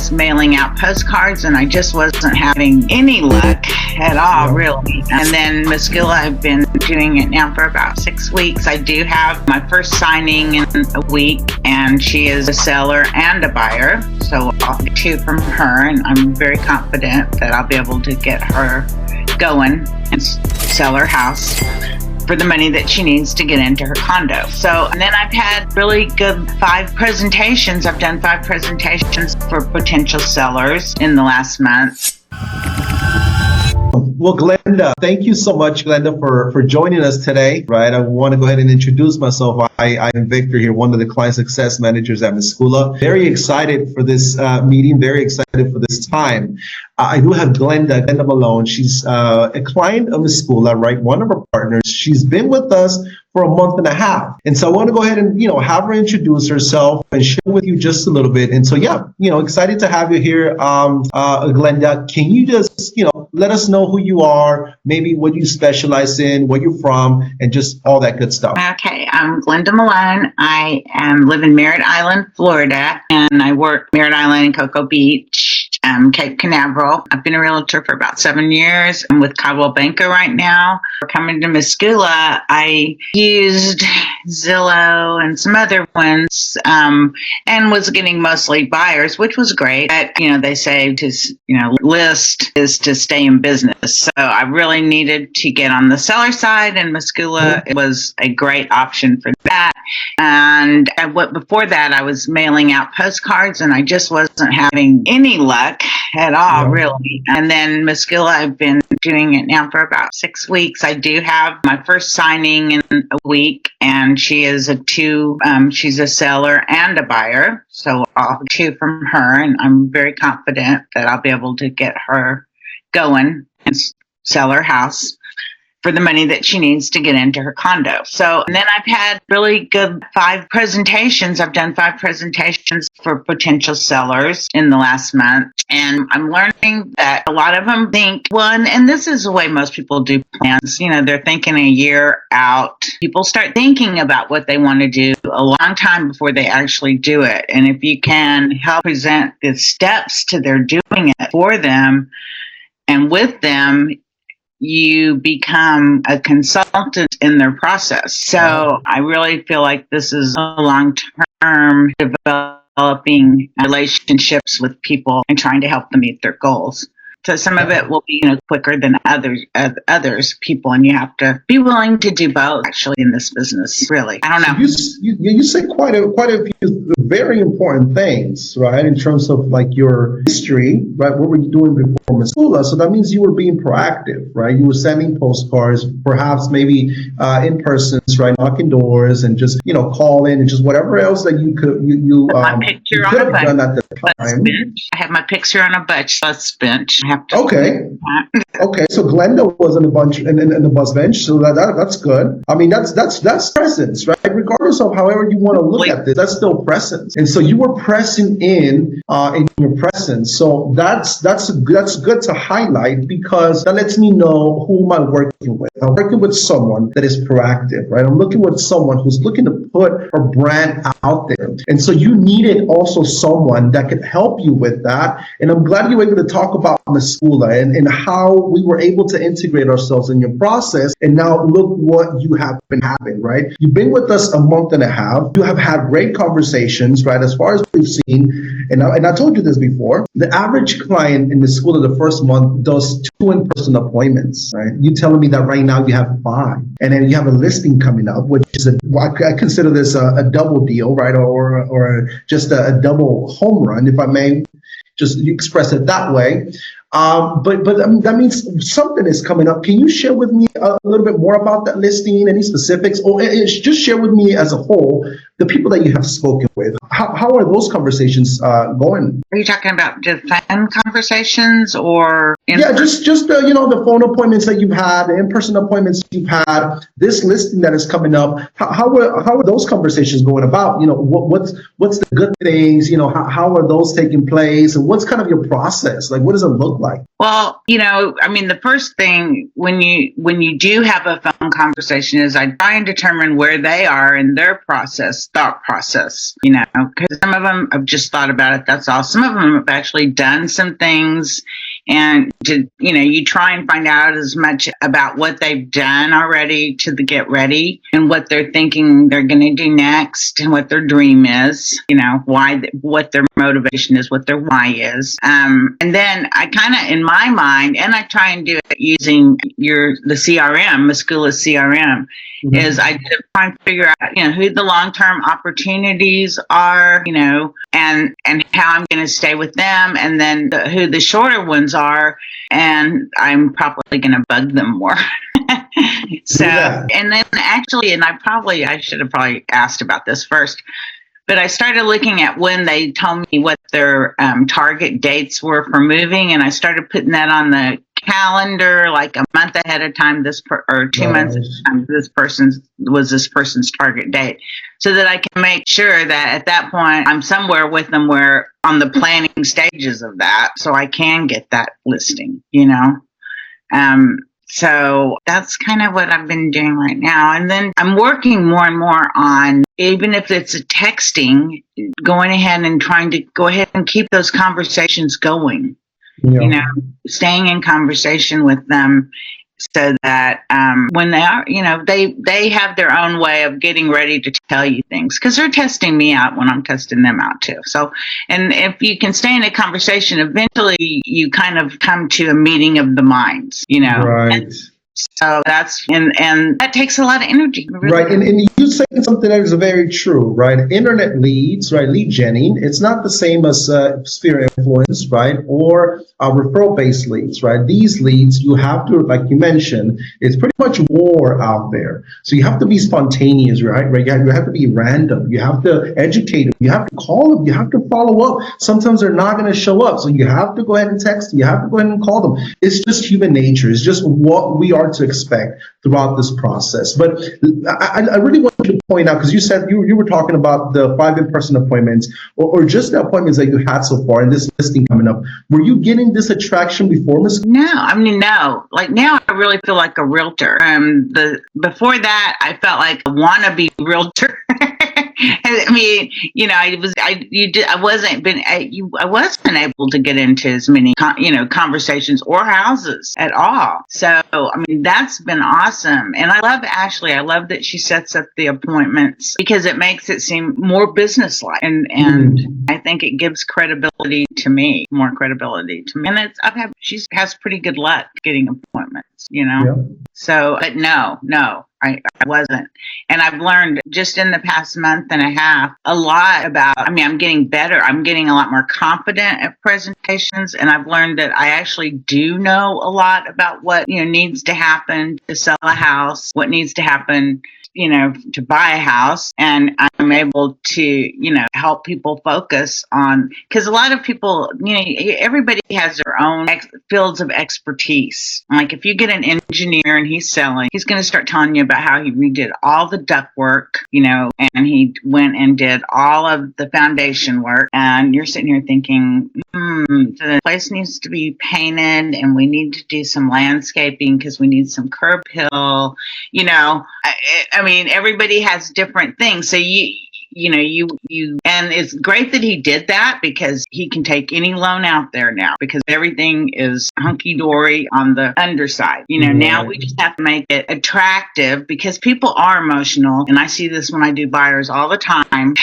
was mailing out postcards, and I just wasn't having any luck at all, really. And then Meskula, I've been doing it now for about 6 weeks. I do have my first signing in a week, and she is a seller and a buyer. So I'll get two from her, and I'm very confident that I'll be able to get her going and sell her house for the money that she needs to get into her condo. So, and then I've had really good 5 presentations. I've done 5 presentations for potential sellers in the last month. Well, Glenda, thank you so much, Glenda, for joining us today, right? I want to go ahead and introduce myself. I'm Victor here, one of the client success managers at Meskula. Very excited for this meeting, very excited for this time. I do have Glenda Malone. She's a client of Meskula, right? One of our partners. She's been with us for a month and a half. And so I want to go ahead and, have her introduce herself and share with you just a little bit. And so, excited to have you here. Glenda, can you just, let us know who you are, maybe what you specialize in, where you're from, and just all that good stuff. Okay, I'm Glenda Malone. I live in Merritt Island, Florida, and I work Merritt Island and Cocoa Beach, Cape Canaveral. I've been a realtor for about 7 years. I'm with Coldwell Banker right now. We're coming to Meskula. I used Zillow and some other ones, and was getting mostly buyers, which was great. But, they say to, list is to stay in business. So I really needed to get on the seller side, and Meskula was a great option for that. And before that, I was mailing out postcards, and I just wasn't having any luck at all, really. And then Meskula, I've been doing it now for about 6 weeks. I do have my first signing in a week, and she is she's a seller and a buyer. So I'll get two from her, and I'm very confident that I'll be able to get her going and sell her house for the money that she needs to get into her condo. So, and then I've had really good 5 presentations. I've done 5 presentations for potential sellers in the last month. And I'm learning that a lot of them think, and this is the way most people do plans. They're thinking a year out. People start thinking about what they want to do a long time before they actually do it. And if you can help present the steps to their doing it for them and with them, you become a consultant in their process. So I really feel like this is a long-term developing relationships with people and trying to help them meet their goals. So some of it will be, quicker than others people, and you have to be willing to do both. Actually, in this business, really, I don't know. You say quite a few very important things, right? In terms of like your history, right? What were you doing before Meskula? So that means you were being proactive, right? You were sending postcards, perhaps maybe in persons, right? Knocking doors and just call in and just whatever else that you could you could have done at the time. I have my picture on a bus bench. Okay. So Glenda was on the bunch in the bus bench, so that's good. I mean, that's presence, right? Regardless of however you want to look at this, that's still presence. And so you were pressing in your presence. So that's good to highlight, because that lets me know who am I working with. I'm working with someone that is proactive, right? I'm looking with someone who's looking to put her brand out there. And so you needed also someone that could help you with that. And I'm glad you were able to talk about Meskula and how we were able to integrate ourselves in your process. And now look what you have been having, right? You've been with us a month and a half. You have had great conversations, right? As far as we've seen, and I told you this before, the average client in Meskula the first month does 2 in-person appointments, right? You telling me that right now you have 5, and then you have a listing coming up, which is I consider this a double deal, right? Or just a double home run, if I may just express it that way. But that means something is coming up. Can you share with me a little bit more about that listing, any specifics, or just share with me as a whole the people that you have spoken with? How are those conversations going? Are you talking about just phone conversations or? Just the phone appointments that you've had, the in-person appointments you've had, this listing that is coming up. How are those conversations going about? What's the good things? How are those taking place, and what's kind of your process? Like, what does it look like? Well, the first thing when you do have a phone conversation is I try and determine where they are in their process. this thought process, because some of them have just thought about it. That's all. Some of them have actually done some things, and you try and find out as much about what they've done already to get ready and what they're thinking they're going to do next and what their dream is, what their motivation is, what their why is. And then I kind of, in my mind, and I try and do it using the CRM, Meskula CRM, is I try and figure out, who the long-term opportunities are, and how I'm going to stay with them, and then who the shorter ones are, and I'm probably going to bug them more. So, and then actually, and I should have probably asked about this first, but I started looking at when they told me what their target dates were for moving, and I started putting that on the calendar like a month ahead of time, or 2 months ahead of time, this person's target date, so that I can make sure that at that point I'm somewhere with them where on the planning stages of that, so I can get that listing, So that's kind of what I've been doing right now. And then I'm working more and more on, even if it's a texting, going ahead and trying to go ahead and keep those conversations going, staying in conversation with them, so that when they are, they have their own way of getting ready to tell you things, because they're testing me out when I'm testing them out too. So, and if you can stay in a conversation, eventually you kind of come to a meeting of the minds, Right. And so that's, and that takes a lot of energy. Really. Right. And you saying something that is very true, right? Internet leads, right? Lead genning, it's not the same as sphere influence, right? Or referral-based leads, right? These leads, you have to, like you mentioned, it's pretty much war out there. So you have to be spontaneous, right? You have to be random. You have to educate them. You have to call them. You have to follow up. Sometimes they're not going to show up. So you have to go ahead and text them. You have to go ahead and call them. It's just human nature. It's just what we are to expect throughout this process. But I really want you to point out, because you said you were talking about the 5 in-person appointments, or just the appointments that you had so far and this listing coming up. Were you getting this attraction before, Ms.? No. Like now I really feel like a realtor. Before that I felt like a wannabe realtor. I mean, I wasn't able to get into as many, conversations or houses at all. So, I mean, that's been awesome. And I love Ashley. I love that she sets up the appointments, because it makes it seem more businesslike. And I think it gives credibility to me, more credibility to me. And she has pretty good luck getting appointments, Yeah. So, but no, I wasn't. And I've learned just in the past month and a half a lot about, I'm getting better. I'm getting a lot more confident at presentations. And I've learned that I actually do know a lot about what, needs to happen to sell a house, what needs to happen, to buy a house. And I'm able to, help people focus on, because a lot of people, everybody has their own fields of expertise. Like if you get an engineer and he's selling, he's going to start telling you about how he redid all the duct work, and he went and did all of the foundation work. And you're sitting here thinking, the place needs to be painted, and we need to do some landscaping because we need some curb hill. I mean, everybody has different things. So and it's great that he did that, because he can take any loan out there now, because everything is hunky-dory on the underside. Now we just have to make it attractive, because people are emotional. And I see this when I do buyers all the time.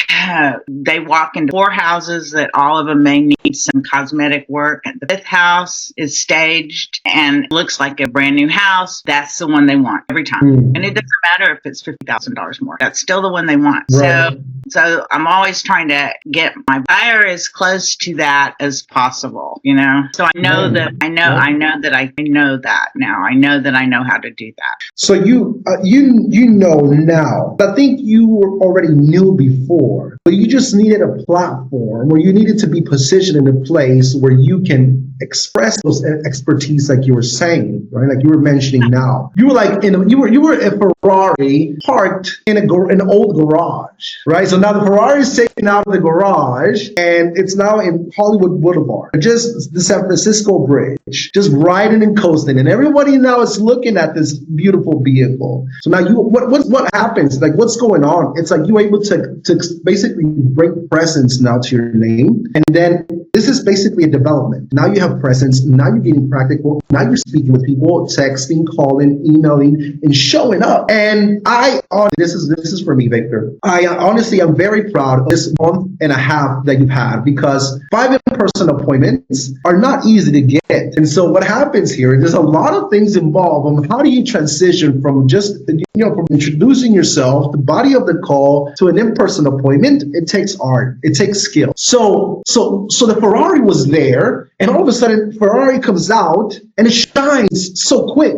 They walk into 4 houses that all of them may need some cosmetic work. The 5th house is staged and looks like a brand new house. That's the one they want every time. And it doesn't matter if it's $50,000 more. That's still the one they want. Right. So I'm always trying to get my buyer as close to that as possible, So I know that I know that I know that now. I know that I know how to do that. So you know now. I think you already knew before, but you just needed a platform, or you needed to be positioned in a place where you can express those expertise like you were saying, right? Like you were mentioning now. You were like you were a Ferrari parked in an old garage, right? So now the Ferrari is taken out of the garage and it's now in Hollywood Boulevard, just the San Francisco Bridge, just riding and coasting, and everybody now is looking at this beautiful vehicle. So now what happens? Like what's going on? It's like you're able to basically bring presence now to your name, and then this is basically a development. Now you have presence. Now you're getting practical. Now you're speaking with people, texting, calling, emailing, and showing up. And this is for me, Victor. I honestly am very proud of this month and a half that you've had, because 5 in-person appointments are not easy to get. And so what happens here, there's a lot of things involved on how do you transition from just, from introducing yourself, the body of the call, to an in-person appointment. It takes art. It takes skill. So the Ferrari was there, and all of a sudden Ferrari comes out and it shines so quick.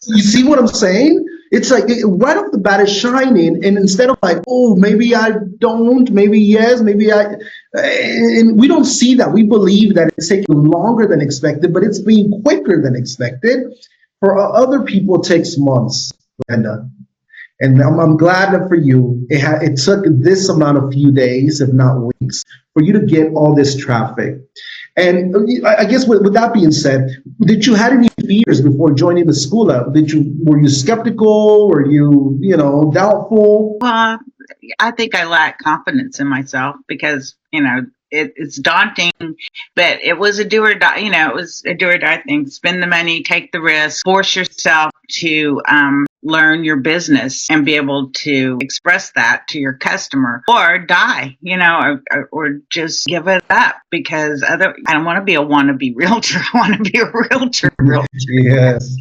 You see what I'm saying? It's like right off the bat it's shining, and instead of like, oh, maybe I don't, maybe yes, maybe I, and we don't see that. We believe that it's taking longer than expected, but it's being quicker than expected. For other people, it takes months, Glenda. And I'm glad that for you, it took this amount of few days, if not weeks, for you to get all this traffic. And I guess with that being said, did you had any fears before joining Meskula? Were you skeptical? Were you, doubtful? Well, I think I lack confidence in myself because, it's daunting, but it was a do or die, it was a do or die thing. Spend the money, take the risk, force yourself to learn your business and be able to express that to your customer, or die, or just give it up, because I don't want to be a wannabe realtor. I want to be a realtor. Yes.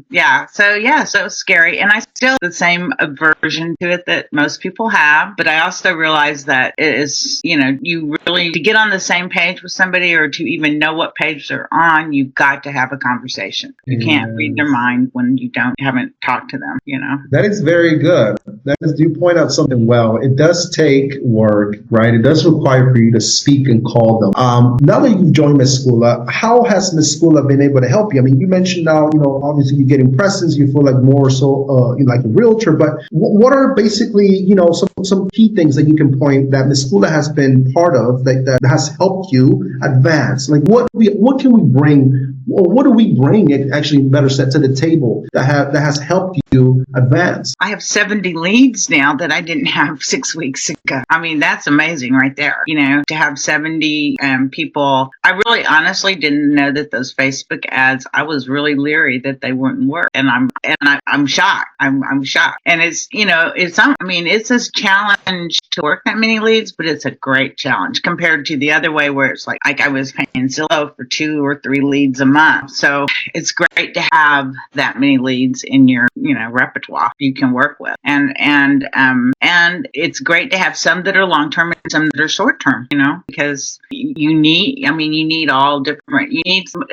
Yes. So it was scary, and I still the same aversion to it that most people have. But I also realize that it is, you really, to get on the same page with somebody, or to even know what page they're on, you've got to have a conversation. You can't read their mind when you haven't talked to them. That is very good. You point out something well. It does take work, right? It does require for you to speak and call them. Now that you've joined Meskula, how has Meskula been able to help you? I mean, you mentioned now, obviously you get impressions, you feel like more so like a realtor, but what are basically, some key things that you can point that Meskula has been part of that has helped you advance? Like what can we bring? Well, what do we bring, actually, better said, to the table that has helped you advance? I have 70 leads now that I didn't have 6 weeks ago. I mean, that's amazing right there. To have 70 people. I really honestly didn't know that those Facebook ads, I was really leery that they wouldn't work. And I'm shocked. I'm shocked. And it's a challenge to work that many leads, but it's a great challenge compared to the other way where it's like I was paying Zillow for 2 or 3 leads a month. So it's great to have that many leads in your, repertoire you can work with. And it's great to have some that are long-term and some that are short-term, because you need all different,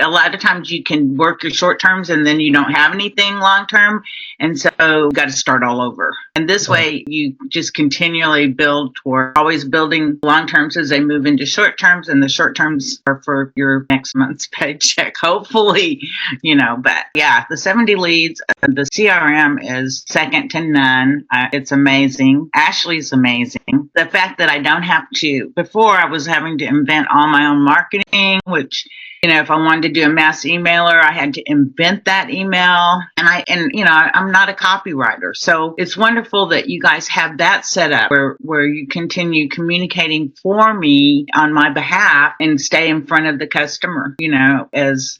a lot of times you can work your short-terms and then you don't have anything long-term. And so you got to start all over. And this way you just continually build toward always building long-terms as they move into short-terms, and the short-terms are for your next month's paycheck, hopefully, but yeah, the 70 leads, the CRM is second to none. It's amazing. Ashley's amazing. The fact that I don't have to, before I was having to invent all my own marketing, which, if I wanted to do a mass emailer, I had to invent that email, and I'm not a copywriter. So it's wonderful that you guys have that set up where you continue communicating for me on my behalf and stay in front of the customer,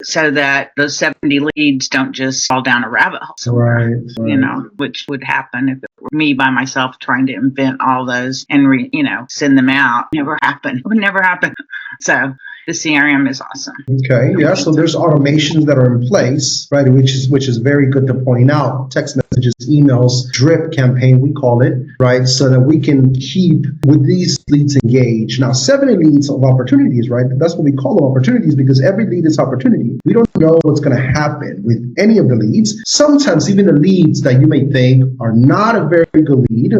so that those 70 leads don't just fall down a rabbit hole. Right. Which would happen if it were me by myself trying to invent all those and send them out. Never happen. It would never happen. So the CRM is awesome. Okay, yeah. So there's automations that are in place, right? Which is very good to point out. Text messages, emails, drip campaign, we call it, right? So that we can keep with these leads engaged. Now, 70 leads of opportunities, right? That's what we call them, opportunities, because every lead is opportunity. We don't know what's going to happen with any of the leads. Sometimes even the leads that you may think are not a very good lead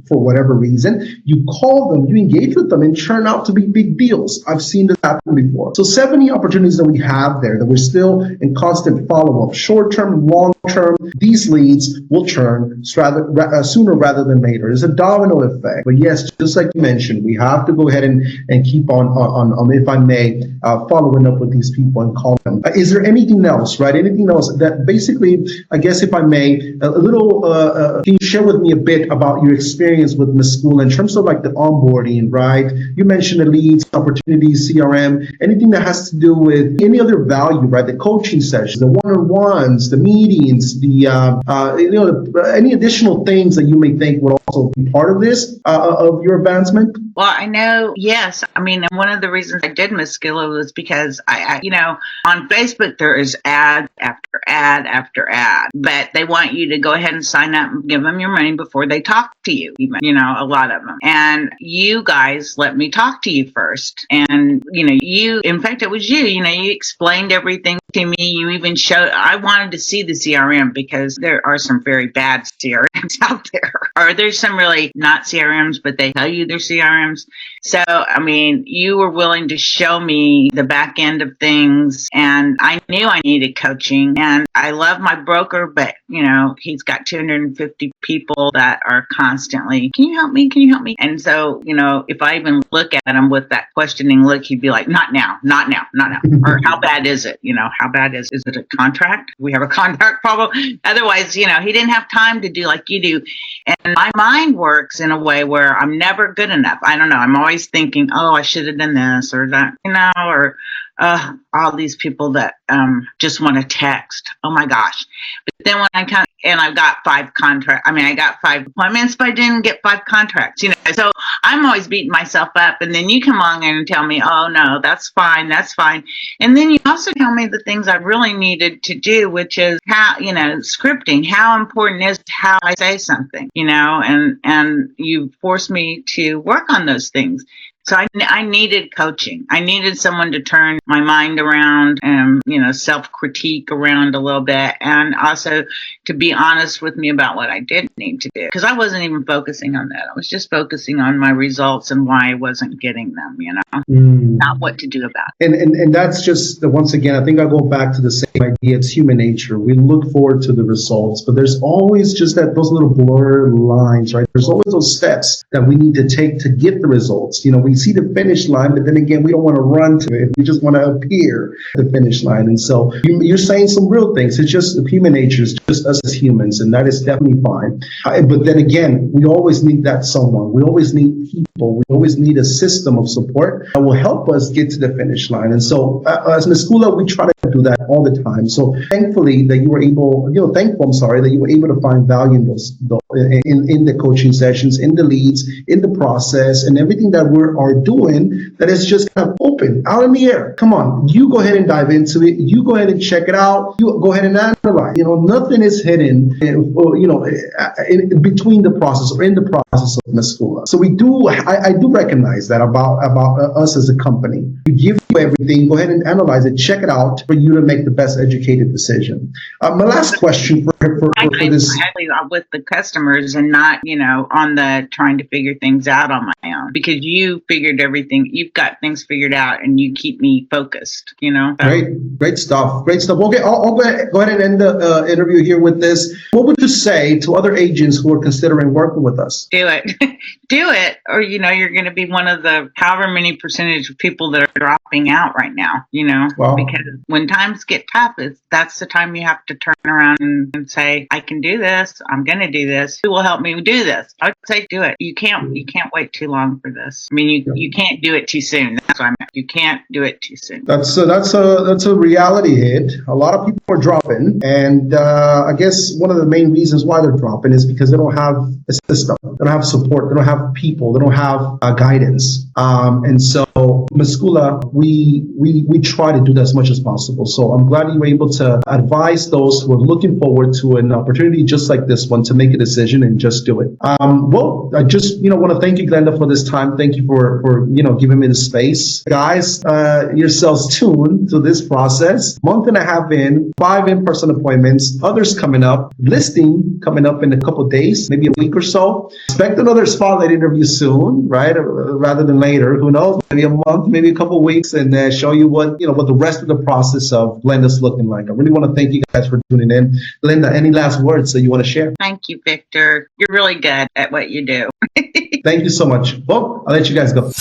for whatever reason, you call them, you engage with them, and turn out to be big deals. I've seen this happen before. So 70 opportunities that we have there that we're still in constant follow-up, short-term, long-term, these leads will turn sooner rather than later. There's a domino effect. But yes, just like you mentioned, we have to go ahead and keep on, if I may, following up with these people and call them. Is there anything else, right? Anything else that basically, I guess if I may, can you share with me a bit about your experience with Meskula in terms of like the onboarding, right? You mentioned the leads, opportunities, CRM, anything that has to do with any other value, right? The coaching sessions, the one-on-ones, the meetings, any additional things that you may think would also be part of this, of your advancement? Well, I know, yes. I mean, one of the reasons I did Meskula was because I on Facebook, there is ad after ad after ad, but they want you to go ahead and sign up and give them your money before they talk to you, even, a lot of them. And you guys let me talk to you first. And, in fact, it was you, you explained everything to me. You even showed, I wanted to see the CRM because there are some very bad CRMs out there. Or there's some really not CRMs, but they tell you they're CRMs. So, I mean, you were willing to show me the back end of things, and I knew I needed coaching. And I love my broker, but, he's got 250 people that are constantly, can you help me? Can you help me? And so, if I even look at him with that questioning look, he'd be like, not now, not now, not now. Or how bad is it? How bad is it a contract? We have a contract problem. Otherwise, he didn't have time to do like you do. And my mind works in a way where I'm never good enough. I don't know. I'm always thinking, oh, I should have done this or that, or all these people that just want to text. Oh my gosh. But then when I got 5 contracts. I got 5 appointments, but I didn't get 5 contracts, So I'm always beating myself up. And then you come along and tell me, oh no, that's fine. That's fine. And then you also tell me the things I really needed to do, which is how, scripting, how important is how I say something, and you force me to work on those things. So I needed coaching. I needed someone to turn my mind around and, self-critique around a little bit, and also to be honest with me about what I did need to do. Because I wasn't even focusing on that. I was just focusing on my results and why I wasn't getting them, not what to do about it. And that's just, once again, I think I go back to the same idea. It's human nature. We look forward to the results, but there's always just those little blurred lines, right? There's always those steps that we need to take to get the results. We see the finish line, but then again, we don't want to run to it. We just want to appear at the finish line. And so you're saying some real things. It's just human nature. It's just us as humans, and that is definitely fine. But then again, we always need that someone. We always need people. We always need a system of support that will help us get to the finish line. And so as Meskula, we try to do that all the time. So thankfully that you were able, that you were able to find value in those in the coaching sessions, in the leads, in the process, and everything that we are doing that is just kind of open, out in the air. Come on, you go ahead and dive into it. You go ahead and check it out. You go ahead and analyze. Nothing is hidden, in between the process or in the process of Meskula. So I do recognize that about us as a company. We give you everything. Go ahead and analyze it. Check it out for you to make the best educated decision. My last question for this. With the customers and not, on the trying to figure things out on my own, because you figured everything, you've got things figured out and you keep me focused, Great stuff. Okay, I'll go ahead and end the interview here with this. What would you say to other agents who are considering working with us? Do it. Do it, or you're going to be one of the however many percentage of people that are dropping out right now, because when times get tough, that's the time you have to turn around and say, I can do this. I'm going to do this. Who will help me do this? I would say do it. You can't wait too long for this. I mean, you can't do it too soon. That's what I meant. You can't do it too soon. That's a reality hit. A lot of people are dropping, and I guess one of the main reasons why they're dropping is because they don't have a system. They don't have support. They don't have people. They don't have guidance. And so Meskula, we try to do that as much as possible. So I'm glad you were able to advise those who are looking forward to an opportunity just like this one to make a decision and just do it. Well, I just want to thank you, Glenda, for this time. Thank you for giving me the space, guys. Yourselves tuned to this process. Month and a half in, 5 in-person appointments, others coming up, listing coming up in a couple of days, maybe a week or so. Expect another spotlight interview soon, right? Rather than later. Who knows? Maybe a month, maybe a couple of weeks, and show you what the rest of the process of Glenda's looking like. I really want to thank you guys for tuning in. Glenda, any last words that you want to share? Thank you, Victor. You're really good at what you do. Thank you so much. Well, I'll let you guys go.